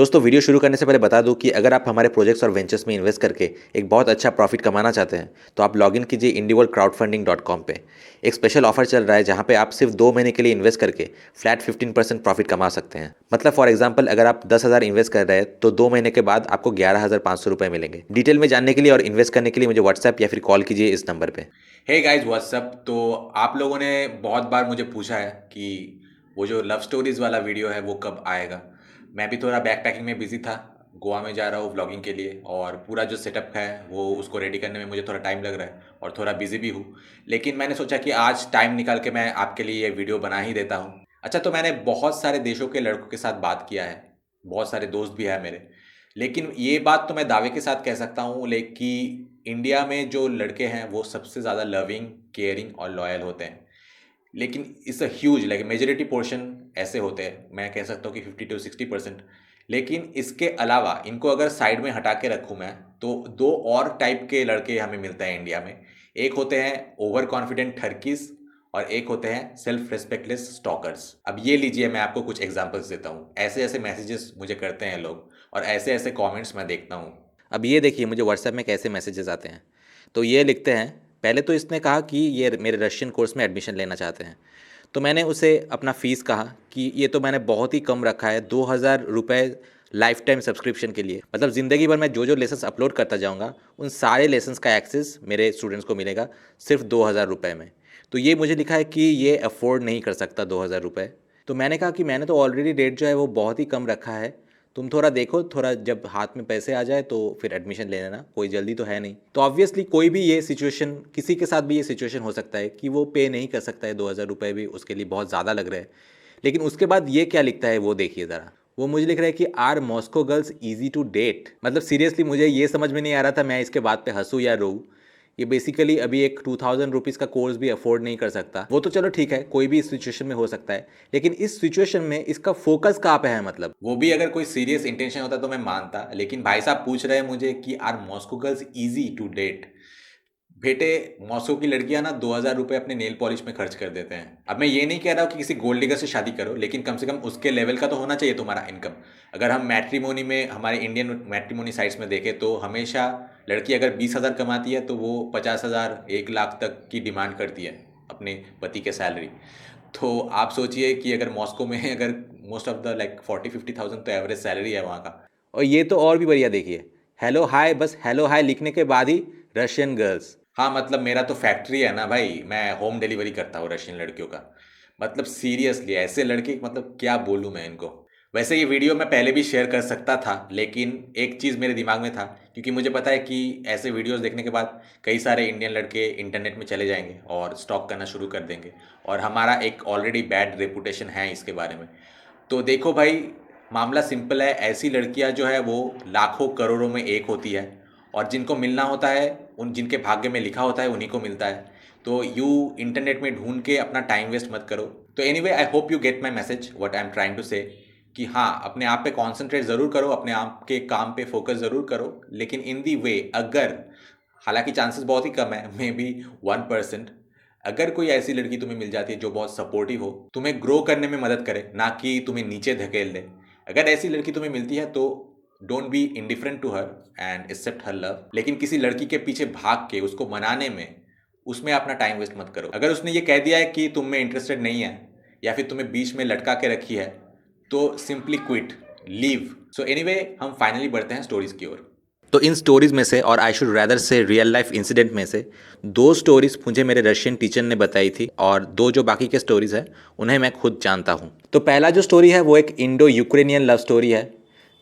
दोस्तों वीडियो शुरू करने से पहले बता दूं कि अगर आप हमारे प्रोजेक्ट्स और वेंचर्स में इन्वेस्ट करके एक बहुत अच्छा प्रॉफिट कमाना चाहते हैं तो आप लॉगिन कीजिए indieworldcrowdfunding.com पे। एक स्पेशल ऑफर चल रहा है जहां पे आप सिर्फ 2 महीने के लिए इन्वेस्ट करके फ्लैट 15% प्रॉफिट कमा सकते हैं। मतलब फॉर एग्जाम्पल अगर आप 10,000 इन्वेस्ट कर रहे हैं तो 2 महीने के बाद आपको 11,500 रुपये मिलेंगे। डिटेल में जानने के लिए और इन्वेस्ट करने के लिए मुझे व्हाट्सएप या फिर कॉल कीजिए इस नंबर पर। Hey guys what's up. तो आप लोगों ने बहुत बार मुझे पूछा है कि वो जो लव स्टोरीज़ वाला वीडियो है वो कब आएगा। मैं भी थोड़ा बैक पैकिंग में बिजी था, गोवा में जा रहा हूँ व्लॉगिंग के लिए और पूरा जो सेटअप है वो उसको रेडी करने में मुझे थोड़ा टाइम लग रहा है और थोड़ा बिजी भी हूँ। लेकिन मैंने सोचा कि आज टाइम निकाल के मैं आपके लिए ये वीडियो बना ही देता हूँ। अच्छा, तो मैंने बहुत सारे देशों के लड़कों के साथ बात किया है, बहुत सारे दोस्त भी है मेरे। लेकिन ये बात तो मैं दावे के साथ कह सकता हूँ लेकिन इंडिया में जो लड़के हैं वो सबसे ज़्यादा लविंग, केयरिंग और लॉयल होते हैं। लेकिन it's a huge like majority portion ऐसे होते हैं, मैं कह सकता हूँ कि 50 to 60%। लेकिन इसके अलावा इनको अगर साइड में हटा के रखूँ मैं तो दो और टाइप के लड़के हमें मिलते हैं इंडिया में। एक होते हैं ओवर कॉन्फिडेंट ठरकीस और एक होते हैं सेल्फ रेस्पेक्टलेस स्टॉकर्स। अब ये लीजिए, मैं आपको कुछ एग्जांपल्स देता हूँ। ऐसे ऐसे मैसेजेस मुझे करते हैं लोग और ऐसे ऐसे कमेंट्स मैं देखता हूँ। अब ये देखिए मुझे व्हाट्सएप में कैसे मैसेजेस आते हैं। तो ये लिखते हैं, पहले तो इसने कहा कि ये मेरे रशियन कोर्स में एडमिशन लेना चाहते हैं। तो मैंने उसे अपना फ़ीस कहा कि ये तो मैंने बहुत ही कम रखा है, 2,000 रुपये लाइफ टाइम सब्सक्रिप्शन के लिए। मतलब ज़िंदगी भर मैं जो जो लेसन्स अपलोड करता जाऊँगा उन सारे लेसन्स का एक्सेस मेरे स्टूडेंट्स को मिलेगा सिर्फ 2,000 रुपये में। तो ये मुझे लिखा है कि ये अफोर्ड नहीं कर सकता 2,000 रुपये। तो मैंने कहा कि मैंने तो ऑलरेडी रेट जो है वो बहुत ही कम रखा है, तुम थोड़ा देखो, थोड़ा जब हाथ में पैसे आ जाए तो फिर एडमिशन ले लेना, कोई जल्दी तो है नहीं। तो ऑब्वियसली कोई भी ये सिचुएशन, किसी के साथ भी ये सिचुएशन हो सकता है कि वो पे नहीं कर सकता है, 2,000 रुपये भी उसके लिए बहुत ज़्यादा लग रहा है। लेकिन उसके बाद ये क्या लिखता है वो देखिए ज़रा। वो मुझे लिख रहा है कि are Moscow girls easy to date. मतलब सीरियसली मुझे ये समझ में नहीं आ रहा था मैं इसके बात पे हंसूँ या रोऊँ। ये बेसिकली अभी एक 2,000 रुपीज़ का कोर्स भी अफोर्ड नहीं कर सकता। वो तो चलो ठीक है, कोई भी इस सिचुएशन में हो सकता है, लेकिन इस सिचुएशन में इसका फोकस कहाँ पे है? मतलब वो भी अगर कोई सीरियस इंटेंशन होता तो मैं मानता, लेकिन भाई साहब पूछ रहे हैं मुझे कि are Moscow girls easy to date. बेटे, मॉस्को की लड़कियां ना 2,000 रुपये अपने नेल पॉलिश में खर्च कर देते हैं। अब मैं ये नहीं कह रहा हूँ कि किसी गोल्ड डिगर से शादी करो, लेकिन कम से कम उसके लेवल का तो होना चाहिए तुम्हारा इनकम। अगर हम मैट्रिमोनी में, हमारे इंडियन मैट्रिमोनी साइट्स में देखें तो हमेशा लड़की अगर 20,000 कमाती है तो वो 50,000 1 लाख तक की डिमांड करती है अपने पति के सैलरी। तो आप सोचिए कि अगर मॉस्को में अगर मोस्ट ऑफ द लाइक 40-50,000 तो एवरेज सैलरी है वहाँ का। और ये तो और भी बढ़िया देखिए, हेलो हाय, बस हेलो हाय लिखने के बाद ही रशियन गर्ल्स। हाँ, मतलब मेरा तो फैक्ट्री है ना भाई, मैं होम डिलीवरी करता हूँ रशियन लड़कियों का। मतलब सीरियसली ऐसे लड़के, मतलब क्या बोलूँ मैं इनको। वैसे ये वीडियो मैं पहले भी शेयर कर सकता था, लेकिन एक चीज़ मेरे दिमाग में था, क्योंकि मुझे पता है कि ऐसे वीडियोस देखने के बाद कई सारे इंडियन लड़के इंटरनेट में चले जाएंगे और स्टॉक करना शुरू कर देंगे और हमारा एक ऑलरेडी बैड रेपुटेशन है इसके बारे में। तो देखो भाई, मामला सिंपल है। ऐसी लड़कियां जो है वो लाखों करोड़ों में एक होती है और जिनको मिलना होता है, उन जिनके भाग्य में लिखा होता है उन्हीं को मिलता है। तो यू इंटरनेट में ढूंढ के अपना टाइम वेस्ट मत करो। तो anyway, I hope you get my message what I am trying to say कि हाँ, अपने आप पे कॉन्सेंट्रेट ज़रूर करो, अपने आप के काम पे फोकस ज़रूर करो, लेकिन इन दी वे अगर, हालांकि चांसेस बहुत ही कम है, मे बी 1%, अगर कोई ऐसी लड़की तुम्हें मिल जाती है जो बहुत सपोर्टिव हो, तुम्हें ग्रो करने में मदद करे, ना कि तुम्हें नीचे धकेल दे, अगर ऐसी लड़की तुम्हें मिलती है तो don't be indifferent to her and accept her love. लेकिन किसी लड़की के पीछे भाग के उसको मनाने में, उसमें अपना टाइम वेस्ट मत करो। अगर उसने ये कह दिया है कि तुम में इंटरेस्टेड नहीं है या फिर तुम्हें बीच में लटका के रखी है तो simply quit, leave. So anyway, हम फाइनली बढ़ते हैं स्टोरीज की ओर। तो इन स्टोरीज़ में से, और आई शुड रैदर से रियल लाइफ इंसिडेंट में से, 2 स्टोरीज़ मुझे मेरे रशियन टीचर ने बताई थी और 2 जो बाकी के स्टोरीज़ हैं उन्हें मैं खुद जानता हूँ। तो पहला जो स्टोरी है वो एक इंडो यूक्रेनियन लव स्टोरी है।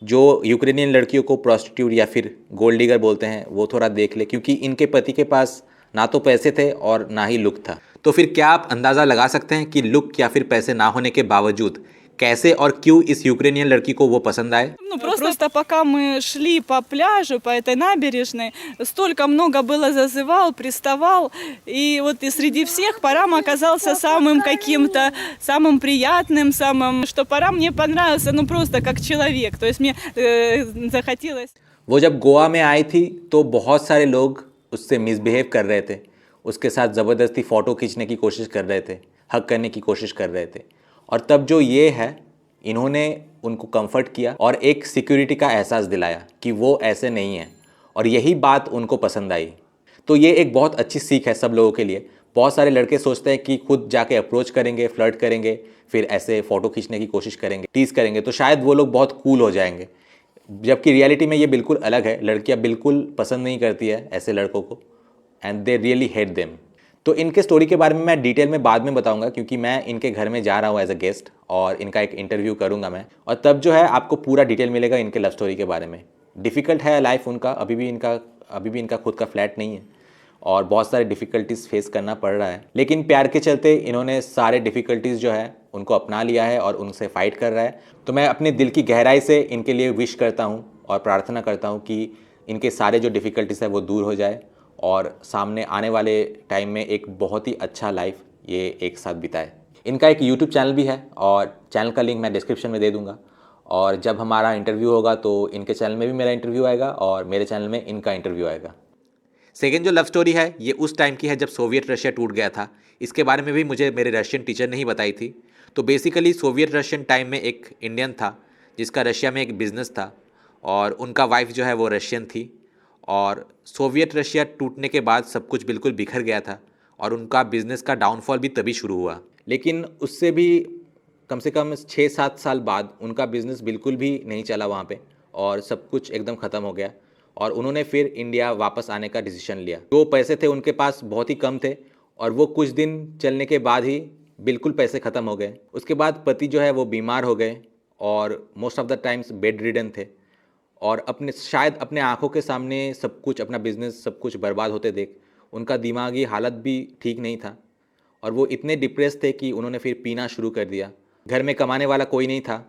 जो यूक्रेनियन लड़कियों को प्रोस्टिट्यूट या फिर गोल्ड डिगर बोलते हैं वो थोड़ा देख ले, क्योंकि इनके पति के पास ना तो पैसे थे और ना ही लुक था। तो फिर क्या आप अंदाज़ा लगा सकते हैं कि लुक या फिर पैसे ना होने के बावजूद कैसे और क्यों इस यूक्रेनियन लड़की को वो पसंद आए? Ну, просто пока мы шли по пляжу, по этой набережной, столько много было зазывал, приставал, и вот и среди всех Парам оказался самым каким-то, самым приятным, самым, что Парам мне понравился, ну, просто как человек, то есть мне захотелось. वो जब गोवा में आई थी तो बहुत सारे लोग उससे मिसबिहेव कर रहे थे, उसके साथ ज़बरदस्ती फ़ोटो खींचने की कोशिश कर रहे थे, हक करने की कोशिश कर रहे थे। और तब जो ये है इन्होंने उनको कंफर्ट किया और एक सिक्योरिटी का एहसास दिलाया कि वो ऐसे नहीं है, और यही बात उनको पसंद आई। तो ये एक बहुत अच्छी सीख है सब लोगों के लिए। बहुत सारे लड़के सोचते हैं कि खुद जाके अप्रोच करेंगे, फ्लर्ट करेंगे, फिर ऐसे फ़ोटो खींचने की कोशिश करेंगे, टीज़ करेंगे, तो शायद वो लोग बहुत कूल हो जाएंगे, जबकि रियलिटी में ये बिल्कुल अलग है। लड़कियां बिल्कुल पसंद नहीं करती है ऐसे लड़कों को, and they really hate them. तो इनके स्टोरी के बारे में मैं डिटेल में बाद में बताऊंगा, क्योंकि मैं इनके घर में जा रहा हूँ एज अ गेस्ट और इनका एक इंटरव्यू करूंगा मैं, और तब जो है आपको पूरा डिटेल मिलेगा इनके लव स्टोरी के बारे में। डिफ़िकल्ट है लाइफ उनका, अभी भी इनका खुद का फ्लैट नहीं है और बहुत सारे डिफ़िकल्टीज़ फेस करना पड़ रहा है, लेकिन प्यार के चलते इन्होंने सारे डिफ़िकल्टीज़ जो है उनको अपना लिया है और उनसे फाइट कर रहा है। तो मैं अपने दिल की गहराई से इनके लिए विश करता हूँ और प्रार्थना करता हूँ कि इनके सारे जो डिफ़िकल्टीज़ है वो दूर हो जाए और सामने आने वाले टाइम में एक बहुत ही अच्छा लाइफ ये एक साथ बिताए। इनका एक यूट्यूब चैनल भी है और चैनल का लिंक मैं डिस्क्रिप्शन में दे दूँगा, और जब हमारा इंटरव्यू होगा तो इनके चैनल में भी मेरा इंटरव्यू आएगा और मेरे चैनल में इनका इंटरव्यू आएगा। सेकेंड जो लव स्टोरी है ये उस टाइम की है जब सोवियत रशिया टूट गया था। इसके बारे में भी मुझे मेरे रशियन टीचर ने ही बताई थी। तो बेसिकली सोवियत रशियन टाइम में एक इंडियन था जिसका रशिया में एक बिज़नेस था, और उनका वाइफ जो है वो रशियन थी, और सोवियत रशिया टूटने के बाद सब कुछ बिल्कुल बिखर गया था और उनका बिज़नेस का डाउनफॉल भी तभी शुरू हुआ। लेकिन उससे भी कम से कम 6-7 साल बाद उनका बिज़नेस बिल्कुल भी नहीं चला वहाँ पे, और सब कुछ एकदम ख़त्म हो गया, और उन्होंने फिर इंडिया वापस आने का डिसीजन लिया। जो पैसे थे उनके पास बहुत ही कम थे, और वो कुछ दिन चलने के बाद ही बिल्कुल पैसे ख़त्म हो गए। उसके बाद पति जो है वो बीमार हो गए और most of the times bed ridden थे, और शायद अपने आँखों के सामने सब कुछ, अपना बिज़नेस सब कुछ बर्बाद होते देख उनका दिमागी हालत भी ठीक नहीं था, और वो इतने डिप्रेस थे कि उन्होंने फिर पीना शुरू कर दिया। घर में कमाने वाला कोई नहीं था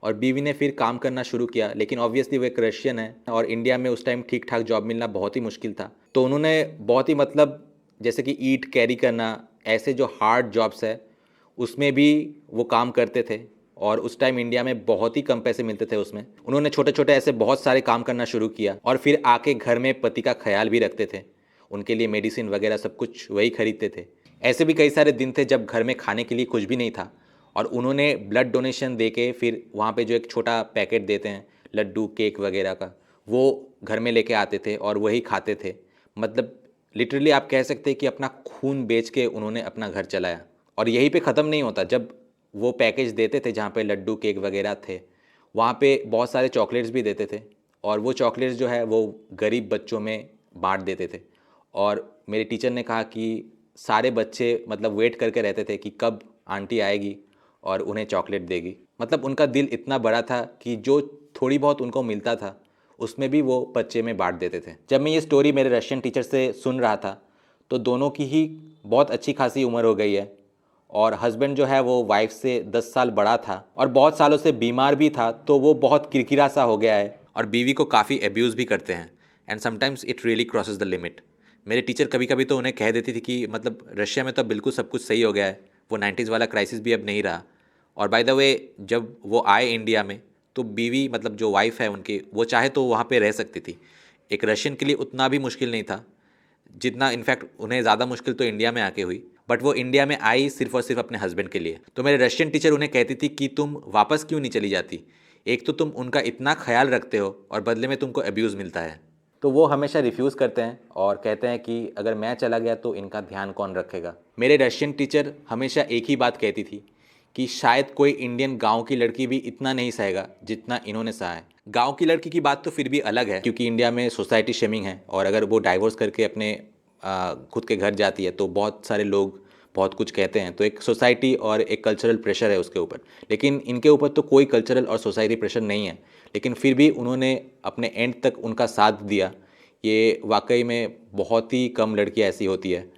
और बीवी ने फिर काम करना शुरू किया, लेकिन ऑब्वियसली वो एक रशियन है और इंडिया में उस टाइम ठीक ठाक जॉब मिलना बहुत ही मुश्किल था। तो उन्होंने बहुत ही जैसे कि ईट कैरी करना, ऐसे जो हार्ड जॉब्स है उसमें भी वो काम करते थे, और उस टाइम इंडिया में बहुत ही कम पैसे मिलते थे उसमें। उन्होंने छोटे छोटे ऐसे बहुत सारे काम करना शुरू किया, और फिर आके घर में पति का ख्याल भी रखते थे, उनके लिए मेडिसिन वगैरह सब कुछ वही खरीदते थे। ऐसे भी कई सारे दिन थे जब घर में खाने के लिए कुछ भी नहीं था, और उन्होंने ब्लड डोनेशन दे के फिर वहाँ पे जो एक छोटा पैकेट देते हैं लड्डू केक वगैरह का, वो घर में लेके आते थे और वही खाते थे। मतलब लिटरली आप कह सकते हैं कि अपना खून बेच के उन्होंने अपना घर चलाया। और यहीं पे ख़त्म नहीं होता, जब वो पैकेज देते थे जहाँ पे लड्डू केक वगैरह थे, वहाँ पे बहुत सारे चॉकलेट्स भी देते थे, और वो चॉकलेट्स जो है वो गरीब बच्चों में बांट देते थे। और मेरे टीचर ने कहा कि सारे बच्चे मतलब वेट करके रहते थे कि कब आंटी आएगी और उन्हें चॉकलेट देगी। मतलब उनका दिल इतना बड़ा था कि जो थोड़ी बहुत उनको मिलता था उसमें भी वो बच्चे में बांट देते थे। जब मैं ये स्टोरी मेरे रशियन टीचर से सुन रहा था तो दोनों की ही बहुत अच्छी खासी उम्र हो गई है, और हस्बैंड जो है वो वाइफ से 10 साल बड़ा था और बहुत सालों से बीमार भी था, तो वो बहुत किरकिरा सा हो गया है और बीवी को काफ़ी एब्यूज़ भी करते हैं, and sometimes it really crosses the limit. मेरे टीचर कभी कभी तो उन्हें कह देती थी कि मतलब रशिया में तो बिल्कुल सब कुछ सही हो गया है, वो 90s वाला क्राइसिस भी अब नहीं रहा। और बाय द वे जब वो आए इंडिया में तो बीवी मतलब जो वाइफ है उनकी, वो चाहे तो वहाँ पे रह सकती थी। एक रशियन के लिए उतना भी मुश्किल नहीं था जितना, इनफैक्ट उन्हें ज़्यादा मुश्किल तो इंडिया में आके हुई, बट वो इंडिया में आई सिर्फ और सिर्फ अपने हस्बैंड के लिए। तो मेरे रशियन टीचर उन्हें कहती थी कि तुम वापस क्यों नहीं चली जाती, एक तो तुम उनका इतना ख्याल रखते हो और बदले में तुमको अब्यूज़ मिलता है। तो वो हमेशा रिफ्यूज़ करते हैं और कहते हैं कि अगर मैं चला गया तो इनका ध्यान कौन रखेगा। मेरे रशियन टीचर हमेशा एक ही बात कहती थी कि शायद कोई इंडियन गांव की लड़की भी इतना नहीं सहेगा जितना इन्होंने सहा है। गांव की लड़की की बात तो फिर भी अलग है, क्योंकि इंडिया में सोसाइटी शेमिंग है, और अगर वो डाइवोर्स करके अपने खुद के घर जाती है तो बहुत सारे लोग बहुत कुछ कहते हैं, तो एक सोसाइटी और एक कल्चरल प्रेशर है उसके ऊपर। लेकिन इनके ऊपर तो कोई कल्चरल और सोसाइटी प्रेशर नहीं है, लेकिन फिर भी उन्होंने अपने एंड तक उनका साथ दिया। ये वाकई में बहुत ही कम लड़कियाँ ऐसी होती है,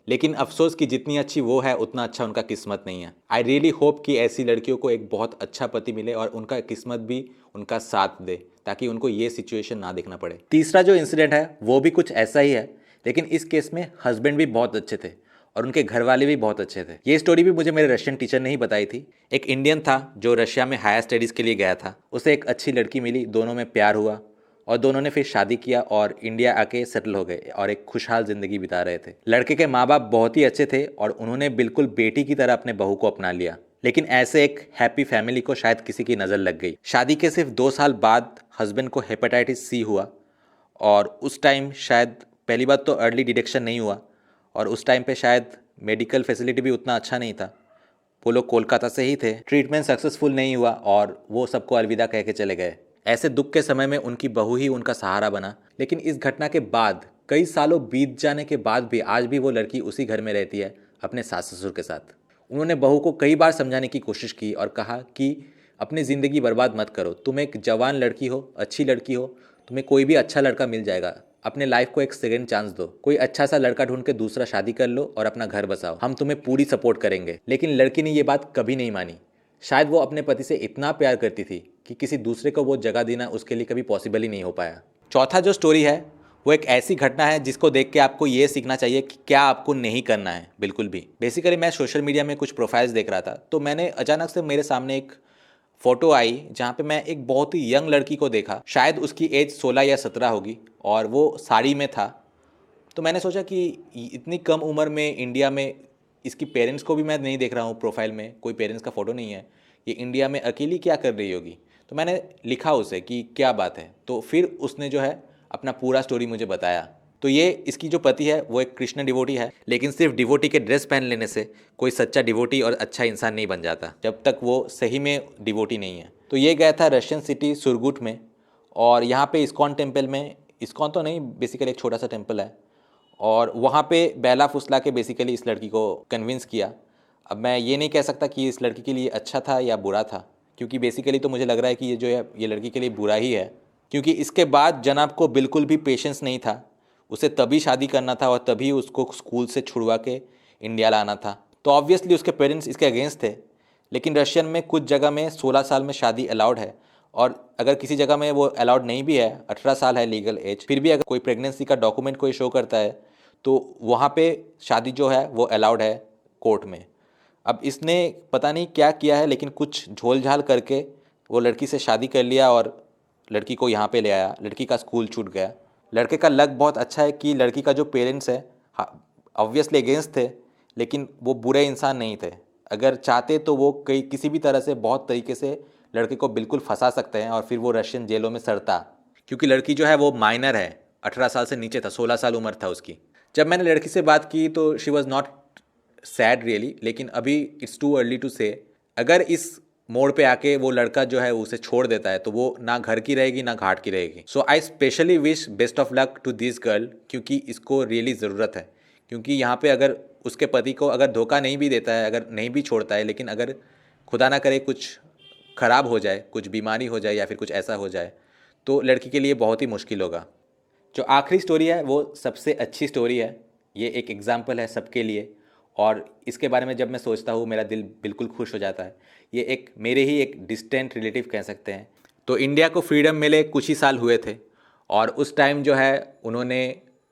लेकिन अफसोस कि जितनी अच्छी वो है उतना अच्छा उनका किस्मत नहीं है। आई रियली होप कि ऐसी लड़कियों को एक बहुत अच्छा पति मिले और उनका किस्मत भी उनका साथ दे, ताकि उनको ये सिचुएशन ना देखना पड़े। तीसरा जो इंसिडेंट है वो भी कुछ ऐसा ही है, लेकिन इस केस में हस्बैंड भी बहुत अच्छे थे और उनके घर वाले भी बहुत अच्छे थे। ये स्टोरी भी मुझे मेरे रशियन टीचर ने ही बताई थी। एक इंडियन था जो रशिया में हायर स्टडीज़ के लिए गया था, उसे एक अच्छी लड़की मिली, दोनों में प्यार हुआ और दोनों ने फिर शादी किया और इंडिया आके सेटल हो गए और एक खुशहाल ज़िंदगी बिता रहे थे। लड़के के माँ बाप बहुत ही अच्छे थे और उन्होंने बिल्कुल बेटी की तरह अपने बहू को अपना लिया। लेकिन ऐसे एक हैप्पी फैमिली को शायद किसी की नज़र लग गई। शादी के सिर्फ 2 साल बाद हस्बैंड को हेपेटाइटिस सी हुआ और उस टाइम शायद पहली बात तो अर्ली डिटेक्शन नहीं हुआ और उस टाइम पे शायद मेडिकल फैसिलिटी भी उतना अच्छा नहीं था। वो लोग कोलकाता से ही थे। ट्रीटमेंट सक्सेसफुल नहीं हुआ और वो सबको अलविदा कह के चले गए। ऐसे दुख के समय में उनकी बहू ही उनका सहारा बना। लेकिन इस घटना के बाद कई सालों बीत जाने के बाद भी आज भी वो लड़की उसी घर में रहती है अपने सास ससुर के साथ। उन्होंने बहू को कई बार समझाने की कोशिश की और कहा कि अपनी ज़िंदगी बर्बाद मत करो, तुम एक जवान लड़की हो, अच्छी लड़की हो, तुम्हें कोई भी अच्छा लड़का मिल जाएगा, अपने लाइफ को एक सेकेंड चांस दो, कोई अच्छा सा लड़का ढूंढ के दूसरा शादी कर लो और अपना घर बसाओ, हम तुम्हें पूरी सपोर्ट करेंगे। लेकिन लड़की ने ये बात कभी नहीं मानी। शायद वो अपने पति से इतना प्यार करती थी कि किसी दूसरे को वो जगह देना उसके लिए कभी पॉसिबल ही नहीं हो पाया। चौथा जो स्टोरी है वो एक ऐसी घटना है जिसको देख के आपको ये सीखना चाहिए कि क्या आपको नहीं करना है बिल्कुल भी। बेसिकली मैं सोशल मीडिया में कुछ प्रोफाइल्स देख रहा था तो मैंने अचानक से मेरे सामने एक फ़ोटो आई जहाँ पे मैं एक बहुत ही यंग लड़की को देखा। शायद उसकी एज 16 या 17 होगी और वो साड़ी में था। तो मैंने सोचा कि इतनी कम उम्र में इंडिया में, इसकी पेरेंट्स को भी मैं नहीं देख रहा हूँ प्रोफाइल में, कोई पेरेंट्स का फ़ोटो नहीं है, ये इंडिया में अकेली क्या कर रही होगी। तो मैंने लिखा उसे कि क्या बात है। तो फिर उसने जो है अपना पूरा स्टोरी मुझे बताया। तो ये इसकी जो पति है वो एक कृष्ण डिवोटी है, लेकिन सिर्फ डिवोटी के ड्रेस पहन लेने से कोई सच्चा डिवोटी और अच्छा इंसान नहीं बन जाता जब तक वो सही में डिवोटी नहीं है। तो ये गया था रशियन सिटी सुरगुट में और यहाँ पे इस्कॉन टेम्पल में, इस्कॉन तो नहीं बेसिकली एक छोटा सा टेम्पल है, और वहाँ पे बेला फुसला के बेसिकली इस लड़की को कन्विंस किया। अब मैं ये नहीं कह सकता कि इस लड़की के लिए अच्छा था या बुरा था, क्योंकि बेसिकली तो मुझे लग रहा है कि ये जो है ये लड़की के लिए बुरा ही है, क्योंकि इसके बाद जनाब को बिल्कुल भी पेशेंस नहीं था। उसे तभी शादी करना था और तभी उसको स्कूल से छुड़वा के इंडिया लाना था। तो ऑब्वियसली उसके पेरेंट्स इसके अगेंस्ट थे। लेकिन रशियन में कुछ जगह में 16 साल में शादी अलाउड है और अगर किसी जगह में वो अलाउड नहीं भी है, 18 साल है लीगल एज, फिर भी अगर कोई प्रेगनेंसी का डॉक्यूमेंट कोई शो करता है तो वहाँ पे शादी जो है वो अलाउड है कोर्ट में। अब इसने पता नहीं क्या किया है, लेकिन कुछ झोल झाल करके वो लड़की से शादी कर लिया और लड़की को यहाँ पे ले आया। लड़की का स्कूल छूट गया। लड़के का लक बहुत अच्छा है कि लड़की का जो पेरेंट्स है ऑब्वियसली अगेंस्ट थे, लेकिन वो बुरे इंसान नहीं थे। अगर चाहते तो वो किसी भी तरह से बहुत तरीके से लड़के को बिल्कुल फंसा सकते हैं और फिर वो रशियन जेलों में सड़ता, क्योंकि लड़की जो है वो माइनर है, 18 साल से नीचे था, 16 साल उम्र था उसकी। जब मैंने लड़की से बात की तो she was not sad really, लेकिन अभी इट्स टू अर्ली टू से। अगर इस मोड़ पे आके वो लड़का जो है उसे छोड़ देता है तो वो ना घर की रहेगी ना घाट की रहेगी। So I specially wish best of luck to this girl, क्योंकि इसको रियली ज़रूरत है। क्योंकि यहाँ पे अगर उसके पति को अगर धोखा नहीं भी देता है, अगर नहीं भी छोड़ता है, लेकिन अगर खुदा ना करे कुछ ख़राब हो जाए, कुछ बीमारी हो जाए या फिर कुछ ऐसा हो जाए, तो लड़की के लिए बहुत ही मुश्किल होगा। जो आखिरी स्टोरी है वो सबसे अच्छी स्टोरी है। ये एक एग्जाम्पल है सबके लिए और इसके बारे में जब मैं सोचता हूँ मेरा दिल बिल्कुल खुश हो जाता है। ये एक मेरे ही एक डिस्टेंट रिलेटिव कह सकते हैं। तो इंडिया को फ्रीडम मिले कुछ ही साल हुए थे और उस टाइम जो है उन्होंने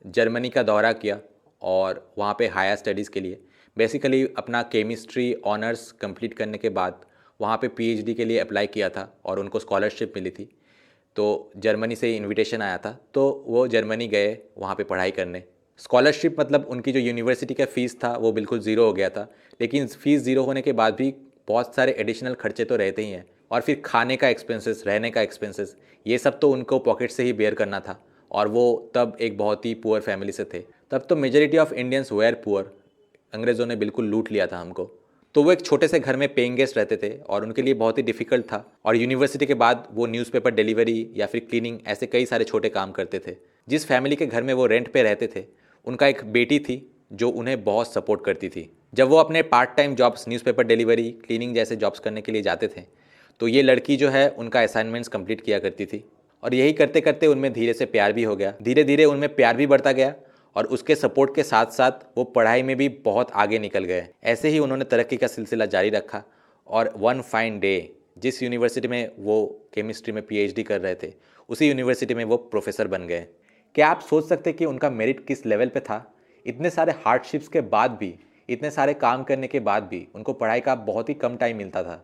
जर्मनी का दौरा किया और वहाँ पे हायर स्टडीज़ के लिए बेसिकली अपना केमिस्ट्री ऑनर्स कंप्लीट करने के बाद वहाँ पे पीएचडी के लिए अप्लाई किया था और उनको स्कॉलरशिप मिली थी। तो जर्मनी से इनविटेशन आया था तो वो जर्मनी गए वहाँ पे पढ़ाई करने। स्कॉलरशिप मतलब उनकी जो यूनिवर्सिटी का फ़ीस था वो बिल्कुल ज़ीरो हो गया था, लेकिन फ़ीस ज़ीरो होने के बाद भी बहुत सारे एडिशनल खर्चे तो रहते ही हैं और फिर खाने का एक्सपेंसेस, रहने का एक्सपेंसेस, ये सब तो उनको पॉकेट से ही बेयर करना था और वो तब एक बहुत ही पुअर फैमिली से थे। तब तो majority of Indians were poor, अंग्रेज़ों ने बिल्कुल लूट लिया था हमको। तो वो एक छोटे से घर में पेइंग गेस्ट रहते थे और उनके लिए बहुत ही डिफ़िकल्ट था। और यूनिवर्सिटी के बाद वो न्यूज़पेपर डिलीवरी या फिर क्लीनिंग ऐसे कई सारे छोटे काम करते थे। जिस फैमिली के घर में वो रेंट पे रहते थे उनका एक बेटी थी जो उन्हें बहुत सपोर्ट करती थी। जब वो अपने part time jobs, newspaper delivery, cleaning जैसे जॉब्स करने के लिए जाते थे तो ये लड़की जो है उनका असाइनमेंट्स कंप्लीट किया करती थी और यही करते करते उनमें धीरे से प्यार भी हो गया। धीरे धीरे उनमें प्यार भी बढ़ता गया और उसके सपोर्ट के साथ साथ वो पढ़ाई में भी बहुत आगे निकल गए। ऐसे ही उन्होंने तरक्की का सिलसिला जारी रखा और वन फाइन डे जिस यूनिवर्सिटी में वो केमिस्ट्री में पीएचडी कर रहे थे उसी यूनिवर्सिटी में वो प्रोफेसर बन गए। क्या आप सोच सकते कि उनका मेरिट किस लेवल पे था? इतने सारे हार्डशिप्स के बाद भी, इतने सारे काम करने के बाद भी उनको पढ़ाई का बहुत ही कम टाइम मिलता था,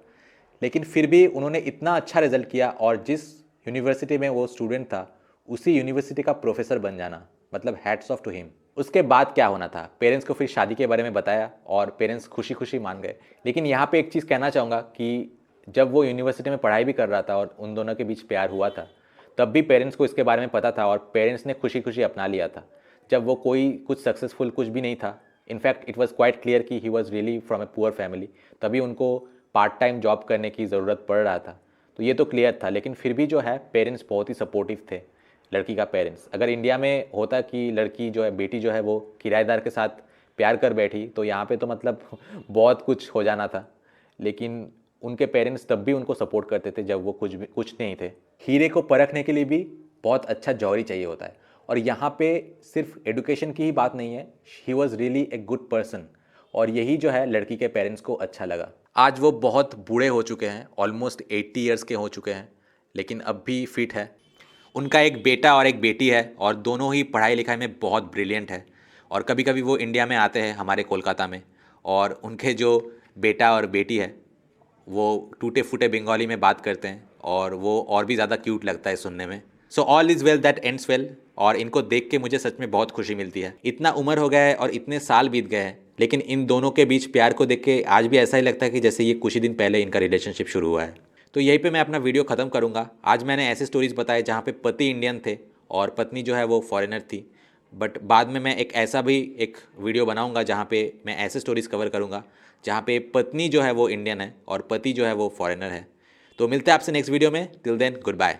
लेकिन फिर भी उन्होंने इतना अच्छा रिजल्ट किया और जिस यूनिवर्सिटी में वो स्टूडेंट था उसी यूनिवर्सिटी का प्रोफेसर बन जाना, मतलब हैट्स ऑफ टू हिम। उसके बाद क्या होना था, पेरेंट्स को फिर शादी के बारे में बताया और पेरेंट्स खुशी खुशी मान गए। लेकिन यहाँ पे एक चीज़ कहना चाहूँगा कि जब वो यूनिवर्सिटी में पढ़ाई भी कर रहा था और उन दोनों के बीच प्यार हुआ था, तब भी पेरेंट्स को इसके बारे में पता था और पेरेंट्स ने खुशी खुशी अपना लिया था। जब वो कोई कुछ सक्सेसफुल कुछ भी नहीं था, in fact it was quite clear कि he was really from a poor family, तभी उनको पार्ट टाइम जॉब करने की ज़रूरत पड़ रहा था। तो ये तो क्लियर था, लेकिन फिर भी जो है पेरेंट्स बहुत ही सपोर्टिव थे, लड़की का पेरेंट्स। अगर इंडिया में होता कि लड़की जो है, बेटी जो है वो किराएदार के साथ प्यार कर बैठी, तो यहाँ पे तो मतलब बहुत कुछ हो जाना था। लेकिन उनके पेरेंट्स तब भी उनको सपोर्ट करते थे जब वो कुछ नहीं थे। हीरे को परखने के लिए भी बहुत अच्छा जौहरी चाहिए होता है, और यहाँ पे सिर्फ एडुकेशन की ही बात नहीं है, ही was really a good person, और यही जो है लड़की के पेरेंट्स को अच्छा लगा। आज वो बहुत बूढ़े हो चुके हैं, ऑलमोस्ट 80 ईयर्स के हो चुके हैं, लेकिन अब भी फिट है। उनका एक बेटा और एक बेटी है, और दोनों ही पढ़ाई लिखाई में बहुत ब्रिलियंट है। और कभी कभी वो इंडिया में आते हैं हमारे कोलकाता में, और उनके जो बेटा और बेटी है वो टूटे फूटे बंगाली में बात करते हैं, और वो और भी ज़्यादा क्यूट लगता है सुनने में। So all is well that ends well, और इनको देख के मुझे सच में बहुत खुशी मिलती है। इतना उम्र हो गया है और इतने साल बीत गए हैं, लेकिन इन दोनों के बीच प्यार को देख के आज भी ऐसा ही लगता है कि जैसे ये कुछ ही दिन पहले इनका रिलेशनशिप शुरू हुआ है। तो यहीं पे मैं अपना वीडियो ख़त्म करूँगा। आज मैंने ऐसे स्टोरीज़ बताए जहाँ पे पति इंडियन थे और पत्नी जो है वो फॉरेनर थी, बट बाद में मैं एक ऐसा भी एक वीडियो बनाऊँगा जहाँ पे मैं ऐसे स्टोरीज़ कवर करूँगा जहाँ पे पत्नी जो है वो इंडियन है और पति जो है वो फॉरेनर है। तो मिलते हैं आपसे नेक्स्ट वीडियो में। Till then good bye.